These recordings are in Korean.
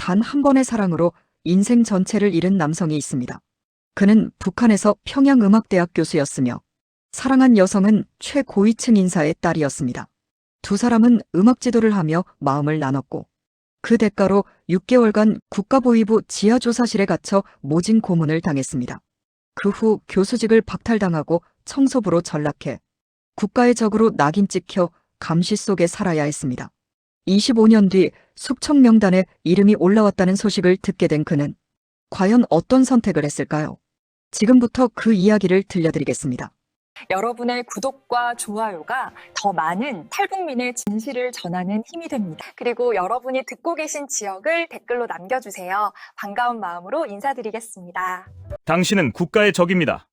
단 한 번의 사랑으로 인생 전체를 잃은 남성이 있습니다. 그는 북한에서 평양음악대학 교수였으며 사랑한 여성은 최고위층 인사의 딸이었습니다. 두 사람은 음악 지도를 하며 마음을 나눴고 그 대가로 6개월간 국가보위부 지하조사실에 갇혀 모진 고문을 당했습니다. 그 후 교수직을 박탈당하고 청소부로 전락해 국가의 적으로 낙인 찍혀 감시 속에 살아야 했습니다. 25년 뒤 숙청 명단에 이름이 올라왔다는 소식을 듣게 된 그는 과연 어떤 선택을 했을까요? 지금부터 그 이야기를 들려드리겠습니다. 여러분의 구독과 좋아요가 더 많은 탈북민의 진실을 전하는 힘이 됩니다. 그리고 여러분이 듣고 계신 지역을 댓글로 남겨주세요. 반가운 마음으로 인사드리겠습니다. 당신은 국가의 적입니다.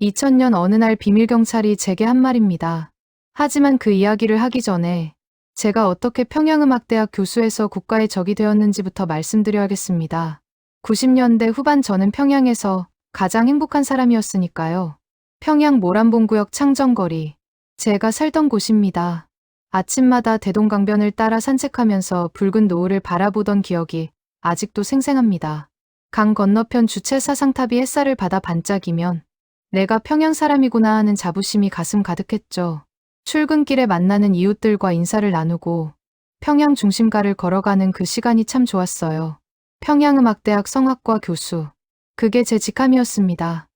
2000년 어느 날 비밀경찰이 제게 한 말입니다. 하지만 그 이야기를 하기 전에 제가 어떻게 평양음악대학 교수에서 국가의 적이 되었는지부터 말씀드려야겠습니다. 90년대 후반 저는 평양에서 가장 행복한 사람이었으니까요. 평양 모란봉구역 창정거리, 제가 살던 곳입니다. 아침마다 대동강변을 따라 산책하면서 붉은 노을을 바라보던 기억이 아직도 생생합니다. 강 건너편 주체 사상탑이 햇살을 받아 반짝이면 내가 평양 사람이구나 하는 자부심이 가슴 가득했죠. 출근길에 만나는 이웃들과 인사를 나누고 평양 중심가를 걸어가는 그 시간이 참 좋았어요. 평양음악대학 성악과 교수, 그게 제 직함이었습니다.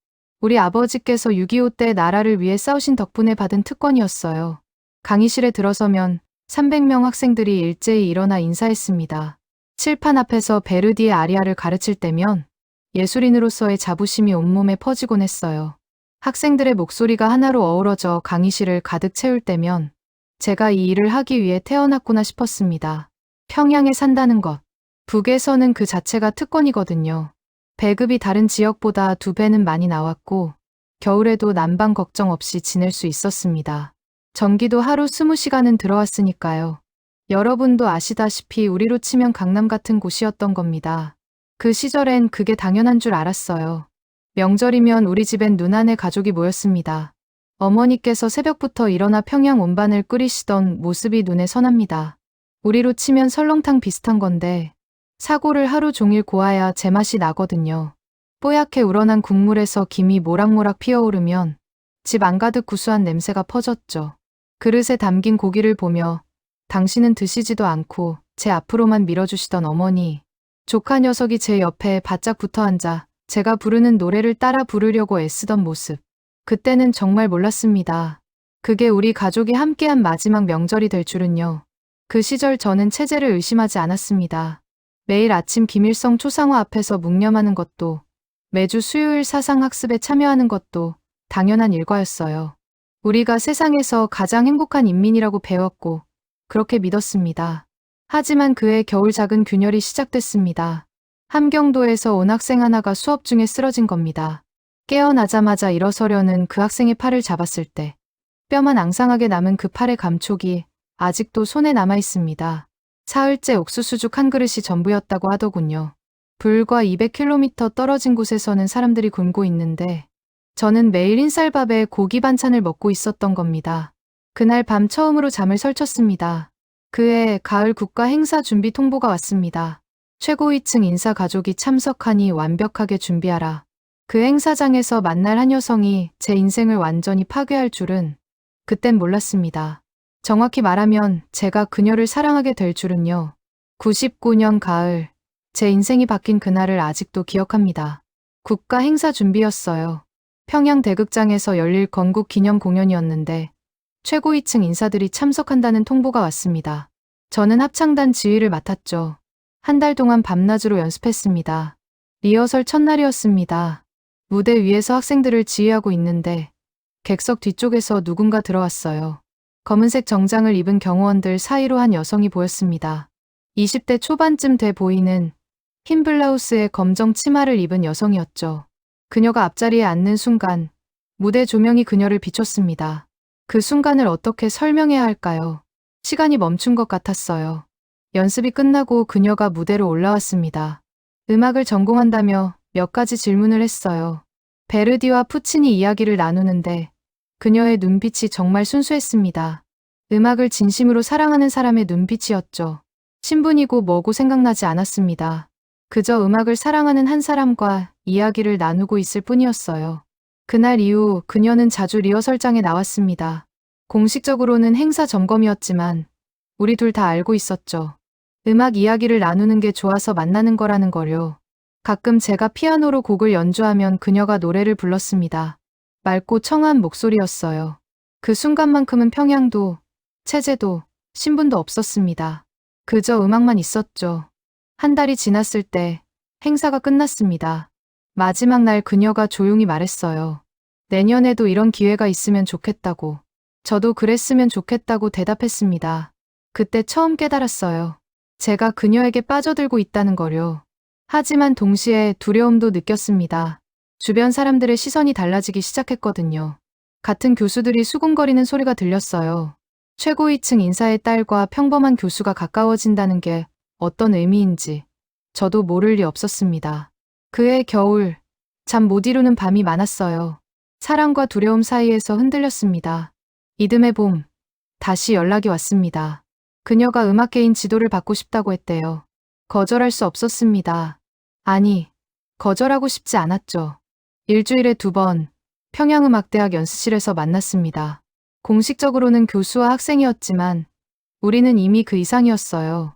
우리 아버지께서 6.25 때 나라를 위해 싸우신 덕분에 받은 특권이었어요. 강의실에 들어서면 300명 학생들이 일제히 일어나 인사했습니다. 칠판 앞에서 베르디의 아리아를 가르칠 때면 예술인으로서의 자부심이 온몸에 퍼지곤 했어요. 학생들의 목소리가 하나로 어우러져 강의실을 가득 채울 때면 제가 이 일을 하기 위해 태어났구나 싶었습니다. 평양에 산다는 것, 북에서는 그 자체가 특권이거든요. 배급이 다른 지역보다 2배는 많이 나왔고 겨울에도 난방 걱정 없이 지낼 수 있었습니다. 전기도 하루 20시간은 들어왔으니까요. 여러분도 아시다시피 우리로 치면 강남 같은 곳이었던 겁니다. 그 시절엔 그게 당연한 줄 알았어요. 명절이면 우리 집엔 누나네 가족이 모였습니다. 어머니께서 새벽부터 일어나 평양 온반을 끓이시던 모습이 눈에 선합니다. 우리로 치면 설렁탕 비슷한 건데 사고를 하루 종일 고아야 제맛이 나거든요. 뽀얗게 우러난 국물에서 김이 모락모락 피어오르면 집 안가득 구수한 냄새가 퍼졌죠. 그릇에 담긴 고기를 보며 당신은 드시지도 않고 제 앞으로만 밀어주시던 어머니, 조카 녀석이 제 옆에 바짝 붙어 앉아 제가 부르는 노래를 따라 부르려고 애쓰던 모습. 그때는 정말 몰랐습니다. 그게 우리 가족이 함께한 마지막 명절이 될 줄은요. 그 시절 저는 체제를 의심하지 않았습니다. 매일 아침 김일성 초상화 앞에서 묵념하는 것도, 매주 수요일 사상학습에 참여하는 것도 당연한 일과였어요. 우리가 세상에서 가장 행복한 인민이라고 배웠고 그렇게 믿었습니다. 하지만 그해 겨울 작은 균열이 시작됐습니다. 함경도에서 온 학생 하나가 수업 중에 쓰러진 겁니다. 깨어나자마자 일어서려는 그 학생의 팔을 잡았을 때 뼈만 앙상하게 남은 그 팔의 감촉이 아직도 손에 남아 있습니다. 사흘째 옥수수죽 한 그릇이 전부였다고 하더군요. 불과 200km 떨어진 곳에서는 사람들이 굶고 있는데 저는 매일 흰쌀밥에 고기 반찬을 먹고 있었던 겁니다. 그날 밤 처음으로 잠을 설쳤습니다. 그해 가을 국가 행사 준비 통보가 왔습니다. 최고위층 인사 가족이 참석하니 완벽하게 준비하라. 그 행사장에서 만날 한 여성이 제 인생을 완전히 파괴할 줄은 그땐 몰랐습니다. 정확히 말하면 제가 그녀를 사랑하게 될 줄은요. 99년 가을, 제 인생이 바뀐 그날을 아직도 기억합니다. 국가 행사 준비였어요. 평양 대극장에서 열릴 건국 기념 공연이었는데 최고위층 인사들이 참석한다는 통보가 왔습니다. 저는 합창단 지휘를 맡았죠. 한 달 동안 밤낮으로 연습했습니다. 리허설 첫날이었습니다. 무대 위에서 학생들을 지휘하고 있는데 객석 뒤쪽에서 누군가 들어왔어요. 검은색 정장을 입은 경호원들 사이로 한 여성이 보였습니다. 20대 초반쯤 돼 보이는 흰 블라우스에 검정 치마를 입은 여성이었죠. 그녀가 앞자리에 앉는 순간 무대 조명이 그녀를 비췄습니다. 그 순간을 어떻게 설명해야 할까요? 시간이 멈춘 것 같았어요. 연습이 끝나고 그녀가 무대로 올라왔습니다. 음악을 전공한다며 몇 가지 질문을 했어요. 베르디와 푸치니 이야기를 나누는데 그녀의 눈빛이 정말 순수했습니다. 음악을 진심으로 사랑하는 사람의 눈빛이었죠. 신분이고 뭐고 생각나지 않았습니다. 그저 음악을 사랑하는 한 사람과 이야기를 나누고 있을 뿐이었어요. 그날 이후 그녀는 자주 리허설장에 나왔습니다. 공식적으로는 행사 점검이었지만 우리 둘 다 알고 있었죠. 음악 이야기를 나누는 게 좋아서 만나는 거라는 거요. 가끔 제가 피아노로 곡을 연주하면 그녀가 노래를 불렀습니다. 맑고 청아한 목소리였어요. 그 순간만큼은 평양도, 체제도, 신분도 없었습니다. 그저 음악만 있었죠. 한 달이 지났을 때 행사가 끝났습니다. 마지막 날 그녀가 조용히 말했어요. 내년에도 이런 기회가 있으면 좋겠다고. 저도 그랬으면 좋겠다고 대답했습니다. 그때 처음 깨달았어요. 제가 그녀에게 빠져들고 있다는 거요. 하지만 동시에 두려움도 느꼈습니다. 주변 사람들의 시선이 달라지기 시작했거든요. 같은 교수들이 수군거리는 소리가 들렸어요. 최고위층 인사의 딸과 평범한 교수가 가까워진다는 게 어떤 의미인지 저도 모를 리 없었습니다. 그해 겨울, 잠 못 이루는 밤이 많았어요. 사랑과 두려움 사이에서 흔들렸습니다. 이듬해 봄, 다시 연락이 왔습니다. 그녀가 음악계인 지도를 받고 싶다고 했대요. 거절할 수 없었습니다. 아니, 거절하고 싶지 않았죠. 일주일에 2번, 평양음악대학 연습실에서 만났습니다. 공식적으로는 교수와 학생이었지만 우리는 이미 그 이상이었어요.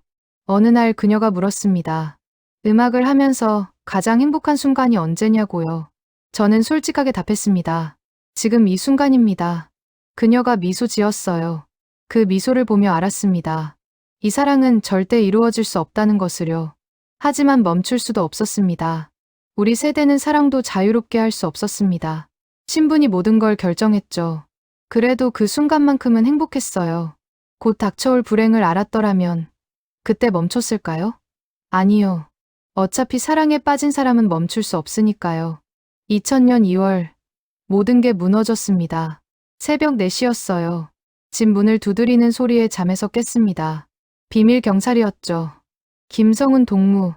어느 날 그녀가 물었습니다. 음악을 하면서 가장 행복한 순간이 언제냐고요. 저는 솔직하게 답했습니다. 지금 이 순간입니다. 그녀가 미소 지었어요. 그 미소를 보며 알았습니다. 이 사랑은 절대 이루어질 수 없다는 것을요. 하지만 멈출 수도 없었습니다. 우리 세대는 사랑도 자유롭게 할 수 없었습니다. 신분이 모든 걸 결정했죠. 그래도 그 순간만큼은 행복했어요. 곧 닥쳐올 불행을 알았더라면 그때 멈췄을까요? 아니요. 어차피 사랑에 빠진 사람은 멈출 수 없으니까요. 2000년 2월 모든 게 무너졌습니다. 새벽 4시였어요. 집 문을 두드리는 소리에 잠에서 깼습니다. 비밀 경찰이었죠. 김성은 동무,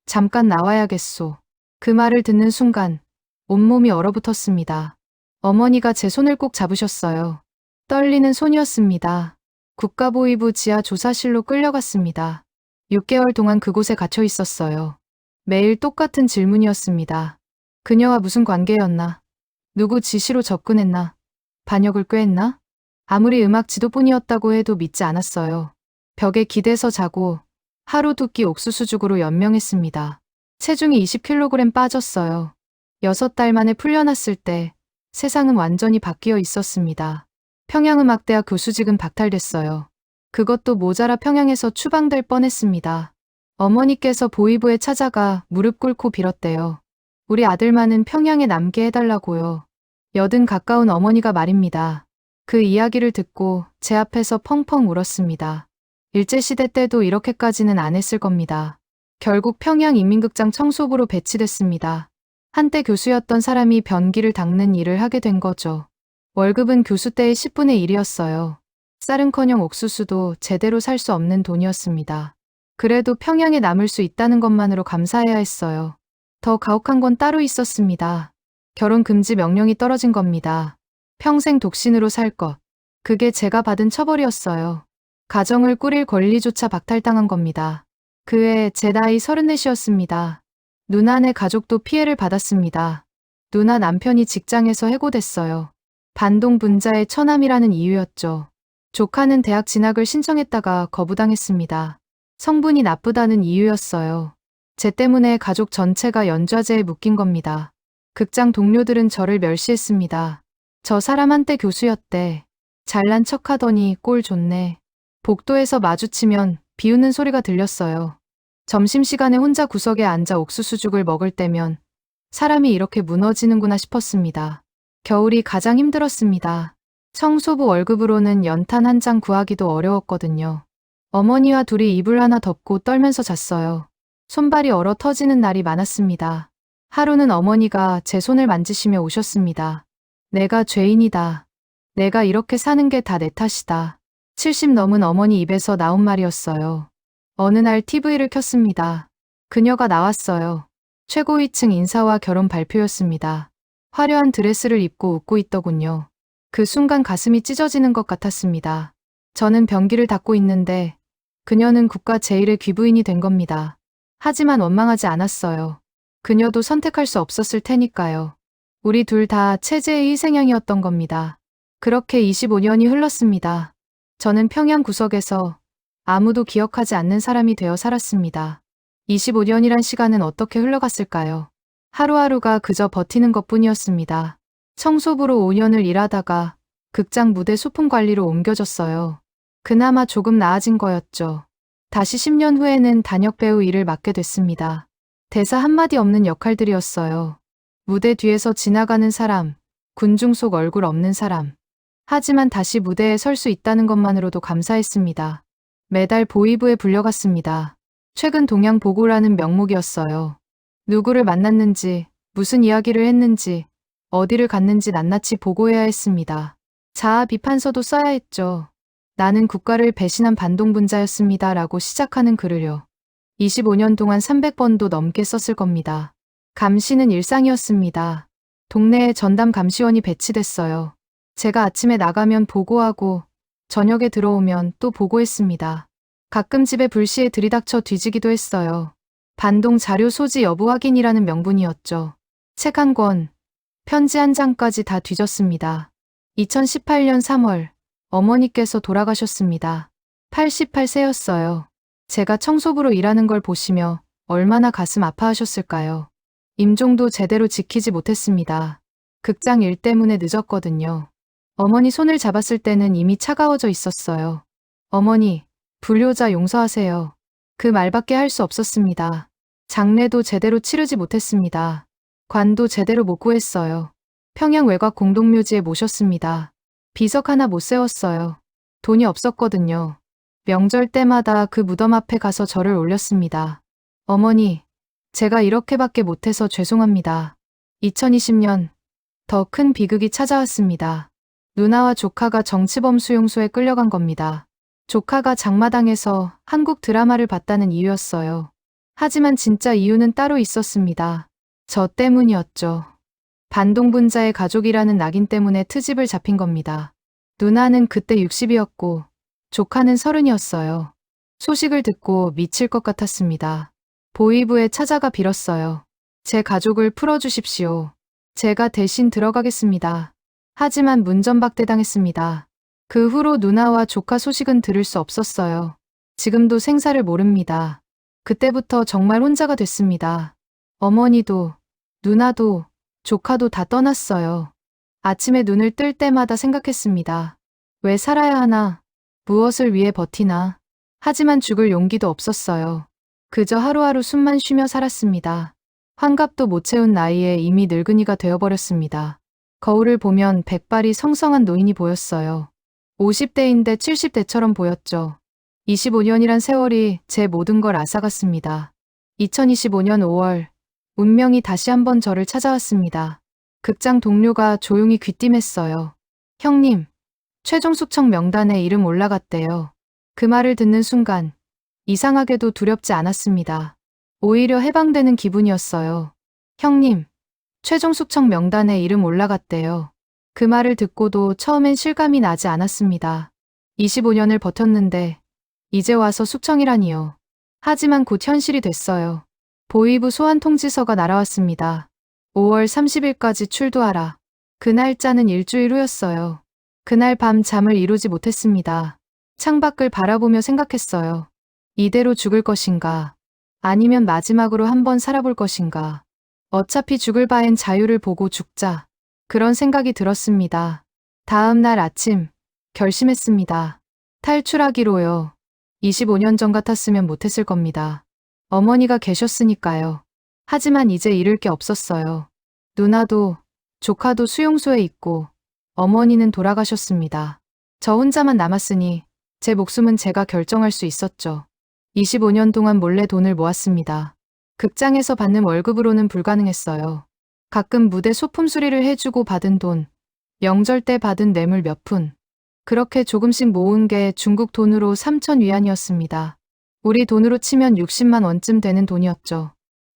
잠깐 나와야겠소. 그 말을 듣는 순간 온몸이 얼어붙었습니다. 어머니가 제 손을 꼭 잡으셨어요. 떨리는 손이었습니다. 국가보위부 지하 조사실로 끌려갔습니다. 6개월 동안 그곳에 갇혀 있었어요. 매일 똑같은 질문이었습니다. 그녀와 무슨 관계였나? 누구 지시로 접근했나? 반역을 꾀했나? 아무리 음악 지도뿐이었다고 해도 믿지 않았어요. 벽에 기대서 자고 하루 2끼 옥수수죽으로 연명했습니다. 체중이 20kg 빠졌어요. 6달 만에 풀려났을 때 세상은 완전히 바뀌어 있었습니다. 평양음악대학 교수직은 박탈됐어요. 그것도 모자라 평양에서 추방될 뻔했습니다. 어머니께서 보위부에 찾아가 무릎 꿇고 빌었대요. 우리 아들만은 평양에 남게 해달라고요. 80 가까운 어머니가 말입니다. 그 이야기를 듣고 제 앞에서 펑펑 울었습니다. 일제시대 때도 이렇게까지는 안 했을 겁니다. 결국 평양인민극장 청소부로 배치됐습니다. 한때 교수였던 사람이 변기를 닦는 일을 하게 된 거죠. 월급은 교수 때의 10분의 1이었어요. 쌀은커녕 옥수수도 제대로 살 수 없는 돈이었습니다. 그래도 평양에 남을 수 있다는 것만으로 감사해야 했어요. 더 가혹한 건 따로 있었습니다. 결혼 금지 명령이 떨어진 겁니다. 평생 독신으로 살 것. 그게 제가 받은 처벌이었어요. 가정을 꾸릴 권리조차 박탈당한 겁니다. 그해 제 나이 34이었습니다. 누나네 가족도 피해를 받았습니다. 누나 남편이 직장에서 해고됐어요. 반동 분자의 처남이라는 이유였죠. 조카는 대학 진학을 신청했다가 거부당했습니다. 성분이 나쁘다는 이유였어요. 제 때문에 가족 전체가 연좌제에 묶인 겁니다. 극장 동료들은 저를 멸시했습니다. 저 사람 한때 교수였대. 잘난 척하더니 꼴 좋네. 복도에서 마주치면 비웃는 소리가 들렸어요. 점심시간에 혼자 구석에 앉아 옥수수죽을 먹을 때면 사람이 이렇게 무너지는구나 싶었습니다. 겨울이 가장 힘들었습니다. 청소부 월급으로는 연탄 한 장 구하기도 어려웠거든요. 어머니와 둘이 이불 하나 덮고 떨면서 잤어요. 손발이 얼어 터지는 날이 많았습니다. 하루는 어머니가 제 손을 만지시며 우셨습니다. 내가 죄인이다. 내가 이렇게 사는 게 다 내 탓이다. 70 넘은 어머니 입에서 나온 말이었어요. 어느 날 TV를 켰습니다. 그녀가 나왔어요. 최고위층 인사와 결혼 발표였습니다. 화려한 드레스를 입고 웃고 있더군요. 그 순간 가슴이 찢어지는 것 같았습니다. 저는 변기를 닦고 있는데 그녀는 국가 제1의 귀부인이 된 겁니다. 하지만 원망하지 않았어요. 그녀도 선택할 수 없었을 테니까요. 우리 둘 다 체제의 희생양이었던 겁니다. 그렇게 25년이 흘렀습니다. 저는 평양 구석에서 아무도 기억하지 않는 사람이 되어 살았습니다. 25년이란 시간은 어떻게 흘러갔을까요? 하루하루가 그저 버티는 것뿐이었습니다. 청소부로 5년을 일하다가 극장 무대 소품 관리로 옮겨졌어요. 그나마 조금 나아진 거였죠. 다시 10년 후에는 단역 배우 일을 맡게 됐습니다. 대사 한마디 없는 역할들이었어요. 무대 뒤에서 지나가는 사람, 군중 속 얼굴 없는 사람. 하지만 다시 무대에 설 수 있다는 것만으로도 감사했습니다. 매달 보이부에 불려갔습니다. 최근 동양 보고라는 명목이었어요. 누구를 만났는지, 무슨 이야기를 했는지, 어디를 갔는지 낱낱이 보고해야 했습니다. 자아 비판서도 써야 했죠. 나는 국가를 배신한 반동분자였습니다. 라고 시작하는 글을요. 25년 동안 300번도 넘게 썼을 겁니다. 감시는 일상이었습니다. 동네에 전담 감시원이 배치됐어요. 제가 아침에 나가면 보고하고 저녁에 들어오면 또 보고했습니다. 가끔 집에 불시에 들이닥쳐 뒤지기도 했어요. 반동 자료 소지 여부 확인이라는 명분이었죠. 책 한 권, 편지 한 장까지 다 뒤졌습니다. 2018년 3월 어머니께서 돌아가셨습니다. 88세였어요. 제가 청소부로 일하는 걸 보시며 얼마나 가슴 아파하셨을까요? 임종도 제대로 지키지 못했습니다. 극장 일 때문에 늦었거든요. 어머니 손을 잡았을 때는 이미 차가워져 있었어요. 어머니, 불효자 용서하세요. 그 말밖에 할 수 없었습니다. 장례도 제대로 치르지 못했습니다. 관도 제대로 못 구했어요. 평양 외곽 공동묘지에 모셨습니다. 비석 하나 못 세웠어요. 돈이 없었거든요. 명절 때마다 그 무덤 앞에 가서 절을 올렸습니다. 어머니, 제가 이렇게밖에 못해서 죄송합니다. 2020년 더 큰 비극이 찾아왔습니다. 누나와 조카가 정치범 수용소에 끌려간 겁니다. 조카가 장마당에서 한국 드라마를 봤다는 이유였어요. 하지만 진짜 이유는 따로 있었습니다. 저 때문이었죠. 반동분자의 가족이라는 낙인 때문에 트집을 잡힌 겁니다. 누나는 그때 60이었고 조카는 30이었어요. 소식을 듣고 미칠 것 같았습니다. 보위부에 찾아가 빌었어요. 제 가족을 풀어주십시오. 제가 대신 들어가겠습니다. 하지만 문전박대당했습니다. 그 후로 누나와 조카 소식은 들을 수 없었어요. 지금도 생사를 모릅니다. 그때부터 정말 혼자가 됐습니다. 어머니도, 누나도, 조카도 다 떠났어요. 아침에 눈을 뜰 때마다 생각했습니다. 왜 살아야 하나? 무엇을 위해 버티나? 하지만 죽을 용기도 없었어요. 그저 하루하루 숨만 쉬며 살았습니다. 환갑도 못 채운 나이에 이미 늙은이가 되어버렸습니다. 거울을 보면 백발이 성성한 노인이 보였어요. 50대인데 70대처럼 보였죠. 25년이란 세월이 제 모든 걸 앗아갔습니다. 2025년 5월, 운명이 다시 한번 저를 찾아왔습니다. 극장 동료가 조용히 귀띔했어요. 형님, 최종 숙청 명단에 이름 올라갔대요. 그 말을 듣는 순간, 이상하게도 두렵지 않았습니다. 오히려 해방되는 기분이었어요. 형님, 최종 숙청 명단에 이름 올라갔대요. 그 말을 듣고도 처음엔 실감이 나지 않았습니다. 25년을 버텼는데 이제 와서 숙청이라니요. 하지만 곧 현실이 됐어요. 보위부 소환 통지서가 날아왔습니다. 5월 30일까지 출두하라. 그 날짜는 일주일 후였어요. 그날 밤 잠을 이루지 못했습니다. 창밖을 바라보며 생각했어요. 이대로 죽을 것인가? 아니면 마지막으로 한번 살아볼 것인가? 어차피 죽을 바엔 자유를 보고 죽자. 그런 생각이 들었습니다. 다음 날 아침, 결심했습니다. 탈출하기로요. 25년 전 같았으면 못했을 겁니다. 어머니가 계셨으니까요. 하지만 이제 잃을 게 없었어요. 누나도, 조카도 수용소에 있고, 어머니는 돌아가셨습니다. 저 혼자만 남았으니 제 목숨은 제가 결정할 수 있었죠. 25년 동안 몰래 돈을 모았습니다. 극장에서 받는 월급으로는 불가능했어요. 가끔 무대 소품 수리를 해주고 받은 돈, 명절 때 받은 뇌물 몇 푼. 그렇게 조금씩 모은 게 중국 돈으로 3,000위안이었습니다. 우리 돈으로 치면 60만 원쯤 되는 돈이었죠.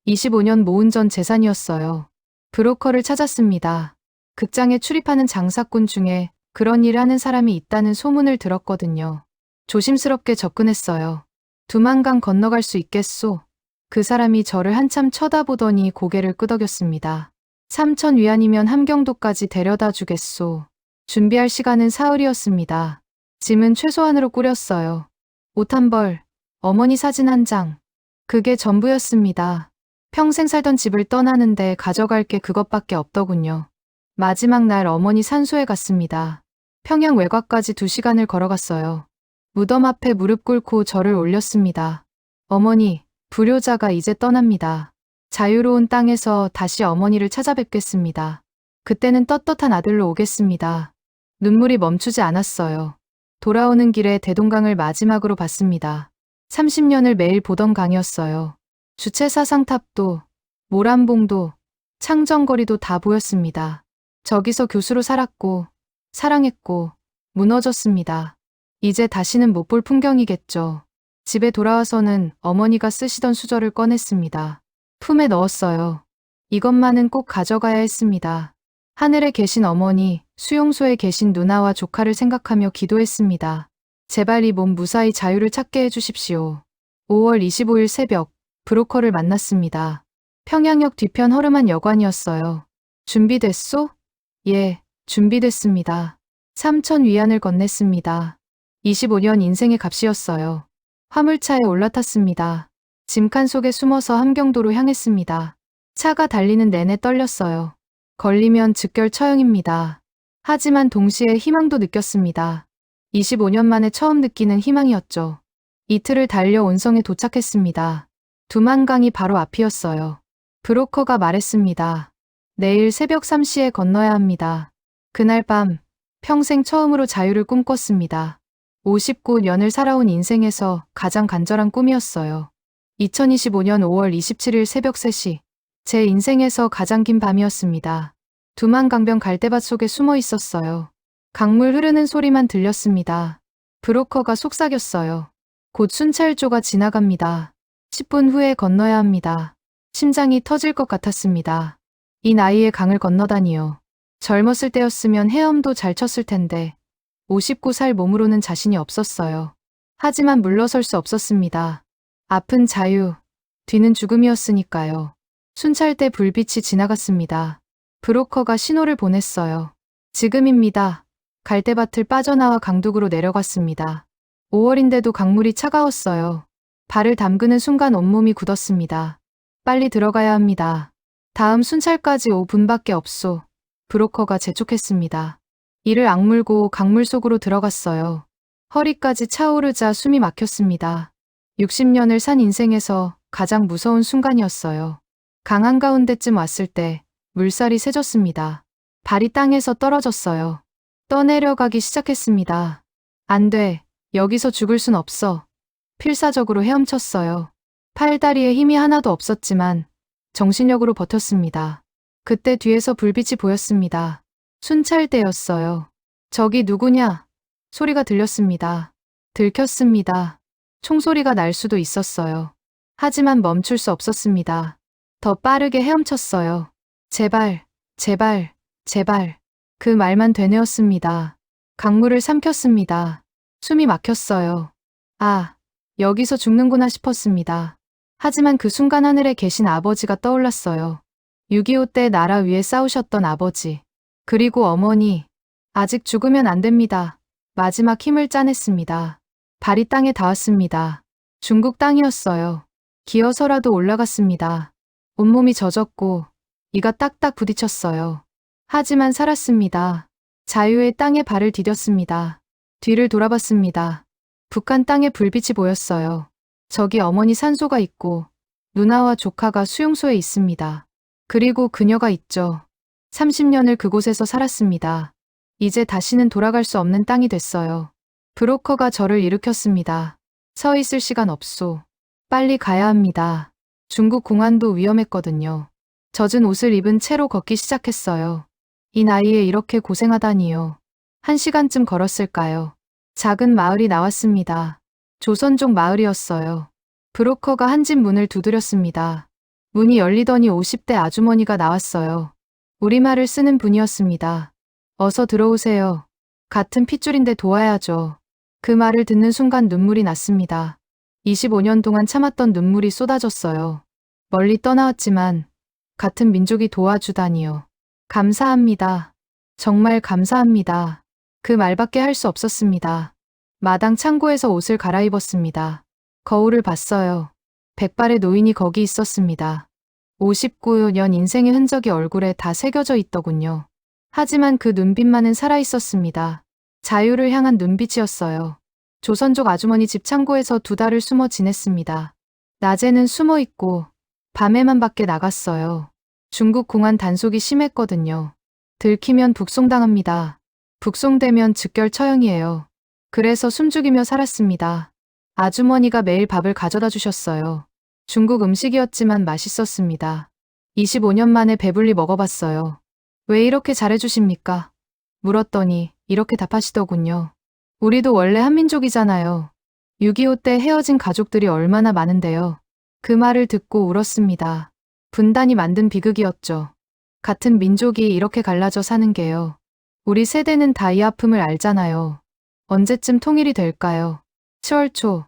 25년 모은 전 재산이었어요. 브로커를 찾았습니다. 극장에 출입하는 장사꾼 중에 그런 일을 하는 사람이 있다는 소문을 들었거든요. 조심스럽게 접근했어요. 두만강 건너갈 수 있겠소? 그 사람이 저를 한참 쳐다보더니 고개를 끄덕였습니다. 3천 위안이면 함경도까지 데려다 주겠소. 준비할 시간은 사흘이었습니다. 짐은 최소한으로 꾸렸어요. 옷 한 벌, 어머니 사진 한 장. 그게 전부였습니다. 평생 살던 집을 떠나는데 가져갈 게 그것밖에 없더군요. 마지막 날 어머니 산소에 갔습니다. 평양 외곽까지 2시간을 걸어갔어요. 무덤 앞에 무릎 꿇고 절을 올렸습니다. 어머니, 불효자가 이제 떠납니다. 자유로운 땅에서 다시 어머니를 찾아뵙겠습니다. 그때는 떳떳한 아들로 오겠습니다. 눈물이 멈추지 않았어요. 돌아오는 길에 대동강을 마지막으로 봤습니다. 30년을 매일 보던 강이었어요. 주체사상탑도, 모란봉도, 창정거리도 다 보였습니다. 저기서 교수로 살았고, 사랑했고, 무너졌습니다. 이제 다시는 못 볼 풍경이겠죠. 집에 돌아와서는 어머니가 쓰시던 수저를 꺼냈습니다. 품에 넣었어요. 이것만은 꼭 가져가야 했습니다. 하늘에 계신 어머니, 수용소에 계신 누나와 조카를 생각하며 기도했습니다. 제발 이 몸 무사히 자유를 찾게 해주십시오. 5월 25일 새벽, 브로커를 만났습니다. 평양역 뒤편 허름한 여관이었어요. 준비됐소? 예, 준비됐습니다. 3천 위안을 건넸습니다. 25년 인생의 값이었어요. 화물차에 올라탔습니다. 짐칸 속에 숨어서 함경도로 향했습니다. 차가 달리는 내내 떨렸어요. 걸리면 즉결 처형입니다. 하지만 동시에 희망도 느꼈습니다. 25년 만에 처음 느끼는 희망이었죠. 이틀을 달려 온성에 도착했습니다. 두만강이 바로 앞이었어요. 브로커가 말했습니다. 내일 새벽 3시에 건너야 합니다. 그날 밤, 평생 처음으로 자유를 꿈꿨습니다. 59년을 살아온 인생에서 가장 간절한 꿈이었어요. 2025년 5월 27일 새벽 3시, 제 인생에서 가장 긴 밤이었습니다. 두만강변 갈대밭 속에 숨어 있었어요. 강물 흐르는 소리만 들렸습니다. 브로커가 속삭였어요. 곧 순찰조가 지나갑니다. 10분 후에 건너야 합니다. 심장이 터질 것 같았습니다. 이 나이에 강을 건너다니요. 젊었을 때였으면 헤엄도 잘 쳤을 텐데 59살 몸으로는 자신이 없었어요. 하지만 물러설 수 없었습니다. 앞은 자유, 뒤는 죽음이었으니까요. 순찰대 불빛이 지나갔습니다. 브로커가 신호를 보냈어요. 지금입니다. 갈대밭을 빠져나와 강둑으로 내려갔습니다. 5월인데도 강물이 차가웠어요. 발을 담그는 순간 온몸이 굳었습니다. 빨리 들어가야 합니다. 다음 순찰까지 5분밖에 없소. 브로커가 재촉했습니다. 이를 악물고 강물 속으로 들어갔어요. 허리까지 차오르자 숨이 막혔습니다. 60년을 산 인생에서 가장 무서운 순간이었어요. 강 한가운데쯤 왔을 때 물살이 세졌습니다. 발이 땅에서 떨어졌어요. 떠내려가기 시작했습니다. 안 돼. 여기서 죽을 순 없어. 필사적으로 헤엄쳤어요. 팔다리에 힘이 하나도 없었지만 정신력으로 버텼습니다. 그때 뒤에서 불빛이 보였습니다. 순찰대였어요. 저기 누구냐? 소리가 들렸습니다. 들켰습니다. 총소리가 날 수도 있었어요. 하지만 멈출 수 없었습니다. 더 빠르게 헤엄쳤어요. 제발, 제발, 제발. 그 말만 되뇌었습니다. 강물을 삼켰습니다. 숨이 막혔어요. 아, 여기서 죽는구나 싶었습니다. 하지만 그 순간 하늘에 계신 아버지가 떠올랐어요. 6.25 때 나라 위에 싸우셨던 아버지. 그리고 어머니. 아직 죽으면 안 됩니다. 마지막 힘을 짜냈습니다. 발이 땅에 닿았습니다. 중국 땅이었어요. 기어서라도 올라갔습니다. 온몸이 젖었고 이가 딱딱 부딪혔어요. 하지만 살았습니다. 자유의 땅에 발을 디뎠습니다. 뒤를 돌아봤습니다. 북한 땅에 불빛이 보였어요. 저기 어머니 산소가 있고 누나와 조카가 수용소에 있습니다. 그리고 그녀가 있죠. 30년을 그곳에서 살았습니다. 이제 다시는 돌아갈 수 없는 땅이 됐어요. 브로커가 저를 일으켰습니다. 서 있을 시간 없소. 빨리 가야 합니다. 중국 공안도 위험했거든요. 젖은 옷을 입은 채로 걷기 시작했어요. 이 나이에 이렇게 고생하다니요. 1시간쯤 걸었을까요? 작은 마을이 나왔습니다. 조선족 마을이었어요. 브로커가 한 집 문을 두드렸습니다. 문이 열리더니 50대 아주머니가 나왔어요. 우리말을 쓰는 분이었습니다. 어서 들어오세요. 같은 핏줄인데 도와야죠. 그 말을 듣는 순간 눈물이 났습니다. 25년 동안 참았던 눈물이 쏟아졌어요. 멀리 떠나왔지만 같은 민족이 도와주다니요. 감사합니다. 정말 감사합니다. 그 말밖에 할 수 없었습니다. 마당 창고에서 옷을 갈아입었습니다. 거울을 봤어요. 백발의 노인이 거기 있었습니다. 59년 인생의 흔적이 얼굴에 다 새겨져 있더군요. 하지만 그 눈빛만은 살아있었습니다. 자유를 향한 눈빛이었어요. 조선족 아주머니 집 창고에서 2달을 숨어 지냈습니다. 낮에는 숨어 있고 밤에만 밖에 나갔어요. 중국 공안 단속이 심했거든요. 들키면 북송당합니다. 북송되면 즉결 처형이에요. 그래서 숨죽이며 살았습니다. 아주머니가 매일 밥을 가져다 주셨어요. 중국 음식이었지만 맛있었습니다. 25년 만에 배불리 먹어봤어요. 왜 이렇게 잘해주십니까? 물었더니 이렇게 답하시더군요. 우리도 원래 한민족이잖아요. 6.25 때 헤어진 가족들이 얼마나 많은데요. 그 말을 듣고 울었습니다. 분단이 만든 비극이었죠. 같은 민족이 이렇게 갈라져 사는 게요. 우리 세대는 다 이 아픔을 알잖아요. 언제쯤 통일이 될까요? 10월 초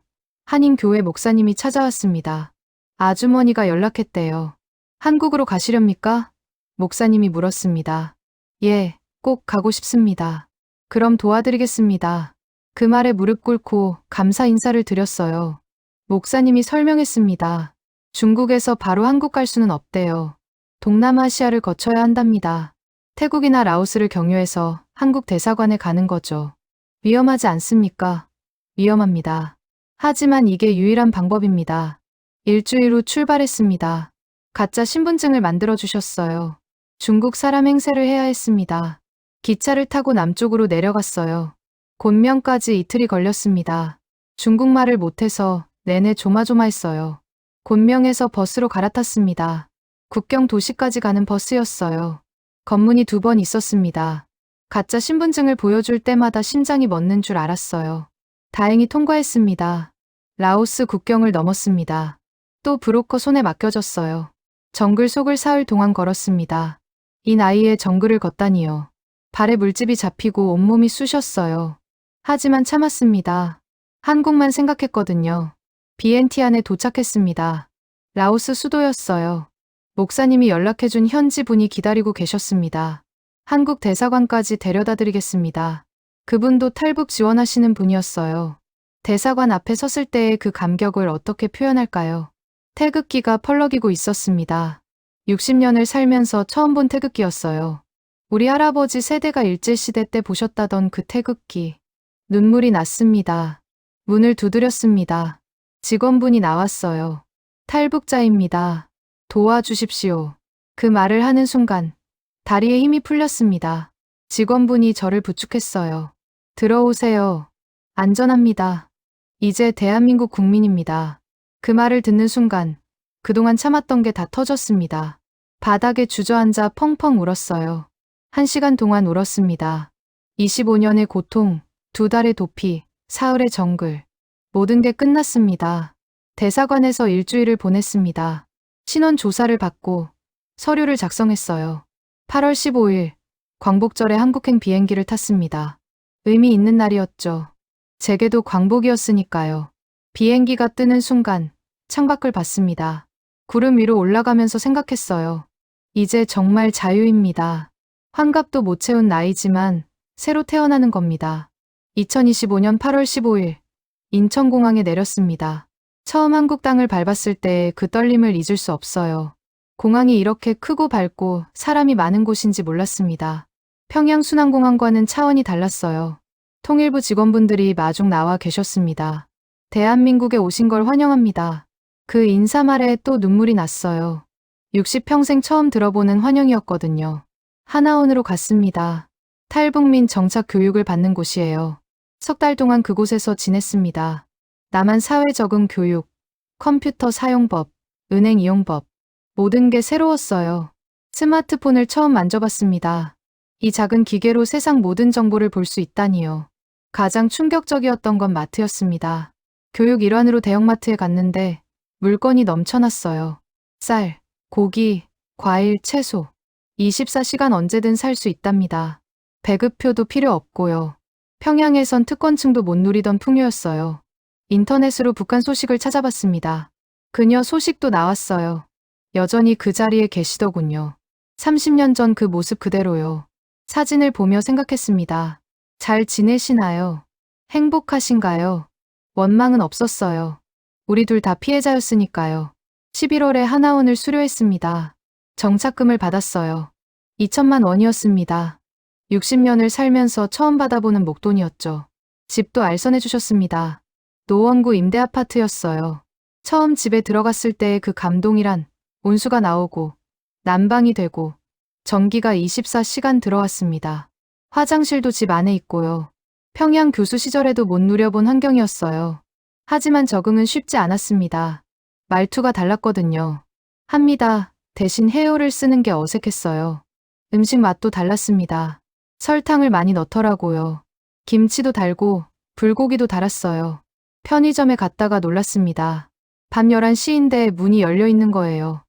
한인교회 목사님이 찾아왔습니다. 아주머니가 연락했대요. 한국으로 가시렵니까? 목사님이 물었습니다. 예, 꼭 가고 싶습니다. 그럼 도와드리겠습니다. 그 말에 무릎 꿇고 감사 인사를 드렸어요. 목사님이 설명했습니다. 중국에서 바로 한국 갈 수는 없대요. 동남아시아를 거쳐야 한답니다. 태국이나 라오스를 경유해서 한국 대사관에 가는 거죠. 위험하지 않습니까? 위험합니다. 하지만 이게 유일한 방법입니다. 일주일 후 출발했습니다. 가짜 신분증을 만들어 주셨어요. 중국 사람 행세를 해야 했습니다. 기차를 타고 남쪽으로 내려갔어요. 곤명까지 이틀이 걸렸습니다. 중국말을 못해서 내내 조마조마했어요. 곤명에서 버스로 갈아탔습니다. 국경 도시까지 가는 버스였어요. 검문이 2번 있었습니다. 가짜 신분증을 보여줄 때마다 심장이 멎는 줄 알았어요. 다행히 통과했습니다. 라오스 국경을 넘었습니다. 또 브로커 손에 맡겨졌어요. 정글 속을 사흘 동안 걸었습니다. 이 나이에 정글을 걷다니요. 발에 물집이 잡히고 온몸이 쑤셨어요. 하지만 참았습니다. 한국만 생각했거든요. 비엔티안에 도착했습니다. 라오스 수도였어요. 목사님이 연락해준 현지 분이 기다리고 계셨습니다. 한국 대사관까지 데려다 드리겠습니다. 그분도 탈북 지원하시는 분이었어요. 대사관 앞에 섰을 때의 그 감격을 어떻게 표현할까요? 태극기가 펄럭이고 있었습니다. 60년을 살면서 처음 본 태극기였어요. 우리 할아버지 세대가 일제시대 때 보셨다던 그 태극기. 눈물이 났습니다. 문을 두드렸습니다. 직원분이 나왔어요. 탈북자입니다. 도와주십시오. 그 말을 하는 순간 다리에 힘이 풀렸습니다. 직원분이 저를 부축했어요. 들어오세요. 안전합니다. 이제 대한민국 국민입니다. 그 말을 듣는 순간 그동안 참았던 게 다 터졌습니다. 바닥에 주저앉아 펑펑 울었어요. 1시간 동안 울었습니다. 25년의 고통, 2달의 도피, 사흘의 정글. 모든 게 끝났습니다. 대사관에서 일주일을 보냈습니다. 신원 조사를 받고 서류를 작성했어요. 8월 15일 광복절에 한국행 비행기를 탔습니다. 의미 있는 날이었죠. 제게도 광복이었으니까요. 비행기가 뜨는 순간 창밖을 봤습니다. 구름 위로 올라가면서 생각했어요. 이제 정말 자유입니다. 환갑도 못 채운 나이지만 새로 태어나는 겁니다. 2025년 8월 15일 인천공항에 내렸습니다. 처음 한국 땅을 밟았을 때의 그 떨림을 잊을 수 없어요. 공항이 이렇게 크고 밝고 사람이 많은 곳인지 몰랐습니다. 평양 순환공항과는 차원이 달랐어요. 통일부 직원분들이 마중 나와 계셨습니다. 대한민국에 오신 걸 환영합니다. 그 인사말에 또 눈물이 났어요. 60평생 처음 들어보는 환영이었거든요. 하나원으로 갔습니다. 탈북민 정착 교육을 받는 곳이에요. 3달 동안 그곳에서 지냈습니다. 남한 사회 적응 교육, 컴퓨터 사용법, 은행 이용법, 모든 게 새로웠어요. 스마트폰을 처음 만져봤습니다. 이 작은 기계로 세상 모든 정보를 볼 수 있다니요. 가장 충격적이었던 건 마트였습니다. 교육 일환으로 대형마트에 갔는데 물건이 넘쳐났어요. 쌀, 고기, 과일, 채소. 24시간 언제든 살 수 있답니다. 배급표도 필요 없고요. 평양에선 특권층도 못 누리던 풍요였어요. 인터넷으로 북한 소식을 찾아봤습니다. 그녀 소식도 나왔어요. 여전히 그 자리에 계시더군요. 30년 전 그 모습 그대로요. 사진을 보며 생각했습니다. 잘 지내시나요? 행복하신가요? 원망은 없었어요. 우리 둘 다 피해자였으니까요. 11월에 하나원을 수료했습니다. 정착금을 받았어요. 2천만 원이었습니다. 60년을 살면서 처음 받아보는 목돈이었죠. 집도 알선해 주셨습니다. 노원구 임대 아파트였어요. 처음 집에 들어갔을 때의 그 감동이란 온수가 나오고 난방이 되고 전기가 24시간 들어왔습니다. 화장실도 집 안에 있고요. 평양 교수 시절에도 못 누려본 환경이었어요. 하지만 적응은 쉽지 않았습니다. 말투가 달랐거든요. 합니다. 대신 해요를 쓰는 게 어색했어요. 음식 맛도 달랐습니다. 설탕을 많이 넣더라고요. 김치도 달고 불고기도 달았어요. 편의점에 갔다가 놀랐습니다. 밤 11시인데 문이 열려 있는 거예요.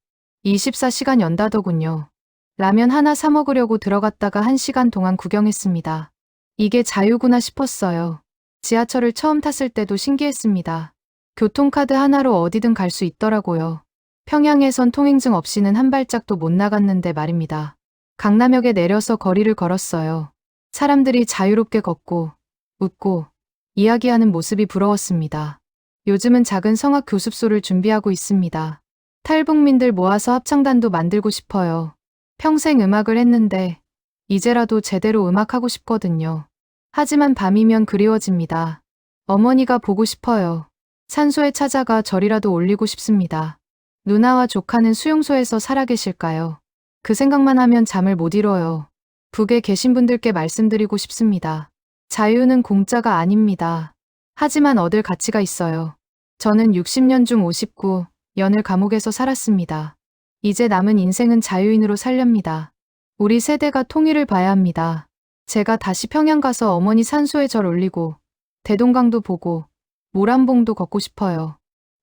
24시간 연다더군요. 라면 하나 사 먹으려고 들어갔다가 1시간 동안 구경했습니다. 이게 자유구나 싶었어요. 지하철을 처음 탔을 때도 신기했습니다. 교통카드 하나로 어디든 갈 수 있더라고요. 평양에선 통행증 없이는 한 발짝도 못 나갔는데 말입니다. 강남역에 내려서 거리를 걸었어요. 사람들이 자유롭게 걷고, 웃고, 이야기하는 모습이 부러웠습니다. 요즘은 작은 성악 교습소를 준비하고 있습니다. 탈북민들 모아서 합창단도 만들고 싶어요. 평생 음악을 했는데, 이제라도 제대로 음악하고 싶거든요. 하지만 밤이면 그리워집니다. 어머니가 보고 싶어요. 산소에 찾아가 절이라도 올리고 싶습니다. 누나와 조카는 수용소에서 살아계실까요? 그 생각만 하면 잠을 못 이뤄요. 북에 계신 분들께 말씀드리고 싶습니다. 자유는 공짜가 아닙니다. 하지만 얻을 가치가 있어요. 저는 60년 중 59년을 감옥에서 살았습니다. 이제 남은 인생은 자유인으로 살렵니다. 우리 세대가 통일을 봐야 합니다. 제가 다시 평양 가서 어머니 산소에 절 올리고 대동강도 보고 모란봉도 걷고 싶어요.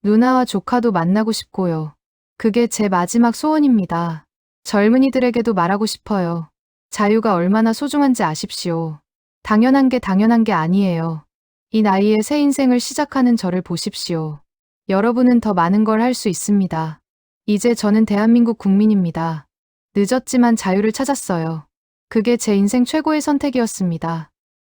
누나와 조카도 만나고 싶고요. 그게 제 마지막 소원입니다. 젊은이들에게도 말하고 싶어요. 자유가 얼마나 소중한지 아십시오. 당연한 게 아니에요. 이 나이에 새 인생을 시작하는 저를 보십시오. 여러분은 더 많은 걸 할 수 있습니다. 이제 저는 대한민국 국민입니다. 늦었지만 자유를 찾았어요. 그게 제 인생 최고의 선택이었습니다.